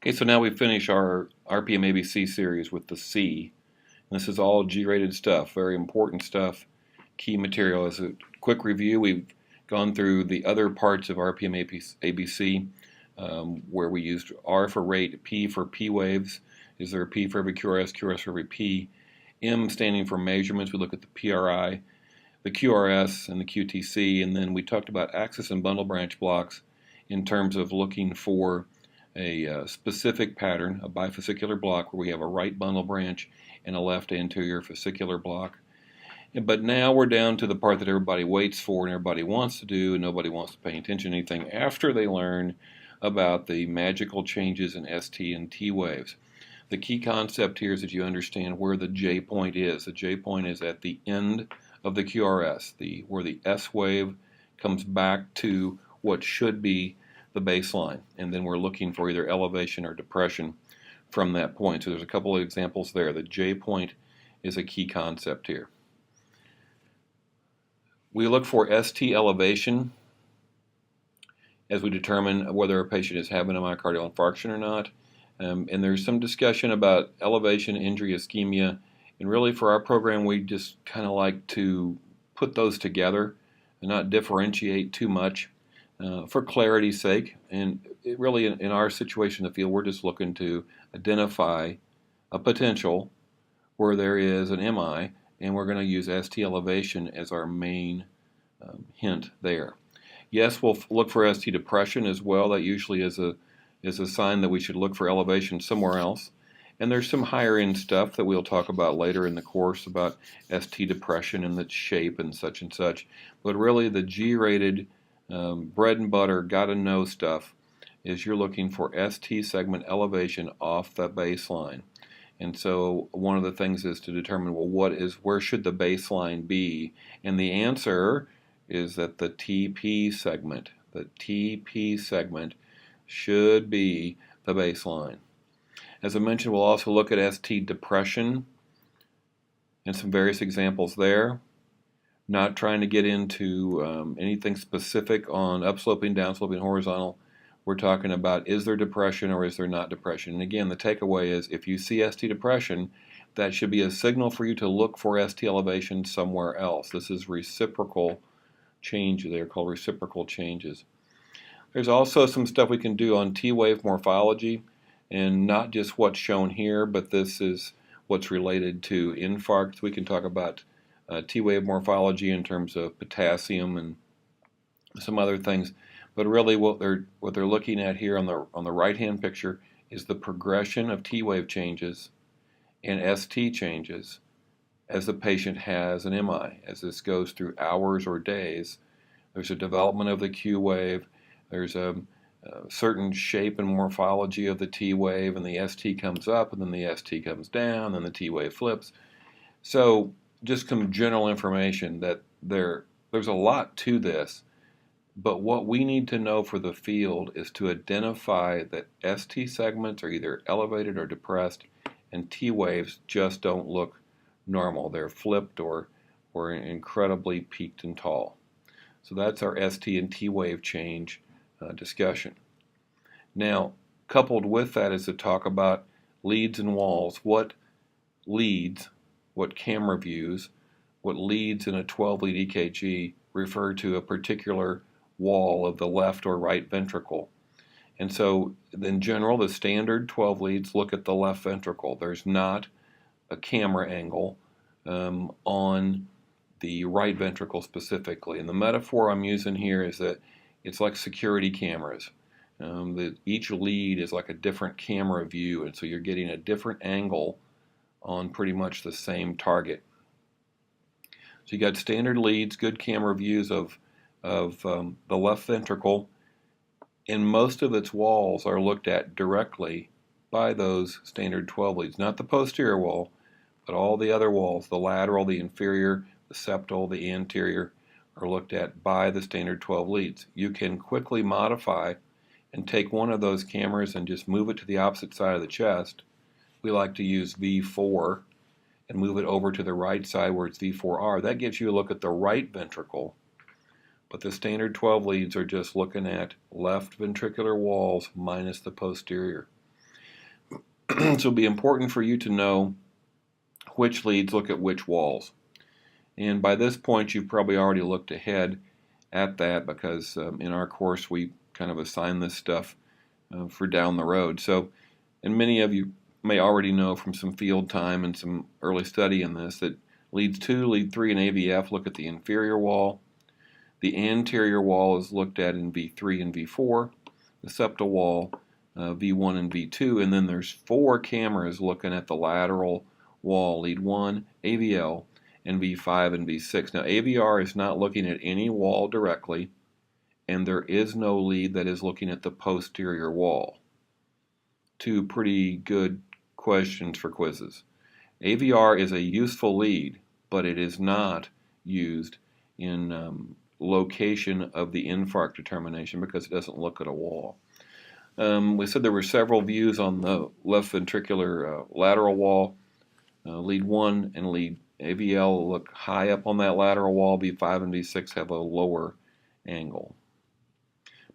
Okay, so now we finish our RPMABC series with the C. And this is all G-rated stuff, very important stuff, key material. As a quick review, we've gone through the other parts of RPMABC where we used R for rate, P for P waves. Is there a P for every QRS, QRS for every P? M standing for measurements. We look at the PRI, the QRS, and the QTC. And then we talked about axis and bundle branch blocks in terms of looking for a specific pattern, a bifascicular block where we have a right bundle branch and a left anterior fascicular block. But now we're down to the part that everybody waits for and everybody wants to do, and nobody wants to pay attention to anything after they learn about the magical changes in ST and T waves. The key concept here is that you understand where the J point is. The J point is at the end of the QRS, where the S wave comes back to what should be the baseline, and then we're looking for either elevation or depression from that point. So there's a couple of examples there. The J point is a key concept here. We look for ST elevation as we determine whether a patient is having a myocardial infarction or not. And there's some discussion about elevation, injury, ischemia, and really for our program we just kind of like to put those together and not differentiate too much. For clarity's sake, and really in our situation in the field, we're just looking to identify a potential where there is an MI, and we're going to use ST elevation as our main hint there. Yes, we'll look for ST depression as well. That usually is a sign that we should look for elevation somewhere else. And there's some higher end stuff that we'll talk about later in the course about ST depression and its shape and such. But really the G-rated bread and butter, gotta know stuff is you're looking for ST segment elevation off the baseline. And so one of the things is to determine, well, where should the baseline be? And the answer is that the TP segment should be the baseline. As I mentioned, we'll also look at ST depression and some various examples there. Not trying to get into anything specific on upsloping, downsloping, horizontal. We're talking about, is there depression or is there not depression? And again, the takeaway is if you see ST depression, that should be a signal for you to look for ST elevation somewhere else. This is reciprocal change. They're called reciprocal changes. There's also some stuff we can do on T-wave morphology, and not just what's shown here, but this is what's related to infarcts. We can talk about T-wave morphology in terms of potassium and some other things, but really what they're looking at here on the right-hand picture is the progression of T-wave changes and ST changes as the patient has an MI. As this goes through hours or days, there's a development of the Q wave. There's a certain shape and morphology of the T wave, and the ST comes up, and then the ST comes down, and the T wave flips. So just some general information that there's a lot to this, but what we need to know for the field is to identify that ST segments are either elevated or depressed, and T waves just don't look normal. They're flipped or incredibly peaked and tall. So that's our ST and T wave change discussion. Now, coupled with that is to talk about leads and walls. What camera views, what leads in a 12-lead EKG refer to a particular wall of the left or right ventricle. And so, in general, the standard 12 leads look at the left ventricle. There's not a camera angle on the right ventricle specifically. And the metaphor I'm using here is that it's like security cameras. Each lead is like a different camera view, and so you're getting a different angle on pretty much the same target. So you got standard leads, good camera views of the left ventricle, and most of its walls are looked at directly by those standard 12 leads. Not the posterior wall, but all the other walls, the lateral, the inferior, the septal, the anterior, are looked at by the standard 12 leads. You can quickly modify and take one of those cameras and just move it to the opposite side of the chest. We like to use V4 and move it over to the right side where it's V4R. That gives you a look at the right ventricle, but the standard 12 leads are just looking at left ventricular walls minus the posterior. So it'll be important for you to know which leads look at which walls. And by this point, you've probably already looked ahead at that because in our course we kind of assign this stuff for down the road. So, and many of you may already know from some field time and some early study in this that leads 2, lead 3, and AVF look at the inferior wall. The anterior wall is looked at in V3 and V4. The septal wall, V1 and V2, and then there's 4 cameras looking at the lateral wall, lead 1, AVL, and V5 and V6. Now AVR is not looking at any wall directly, and there is no lead that is looking at the posterior wall. 2 pretty good questions for quizzes. AVR is a useful lead, but it is not used in location of the infarct determination because it doesn't look at a wall. We said there were several views on the left ventricular lateral wall. Lead 1 and lead AVL look high up on that lateral wall. V5 and V6 have a lower angle.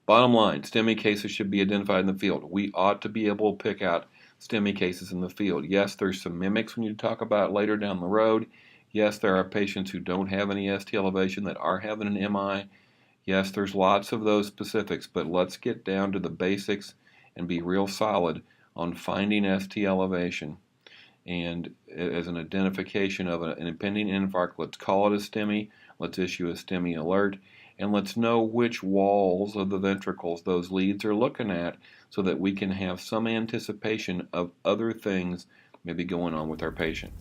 Bottom line, STEMI cases should be identified in the field. We ought to be able to pick out STEMI cases in the field. Yes, there's some mimics we need to talk about later down the road. Yes, there are patients who don't have any ST elevation that are having an MI. Yes, there's lots of those specifics, but let's get down to the basics and be real solid on finding ST elevation. And as an identification of an impending infarct, let's call it a STEMI, let's issue a STEMI alert, and let's know which walls of the ventricles those leads are looking at so that we can have some anticipation of other things maybe going on with our patient.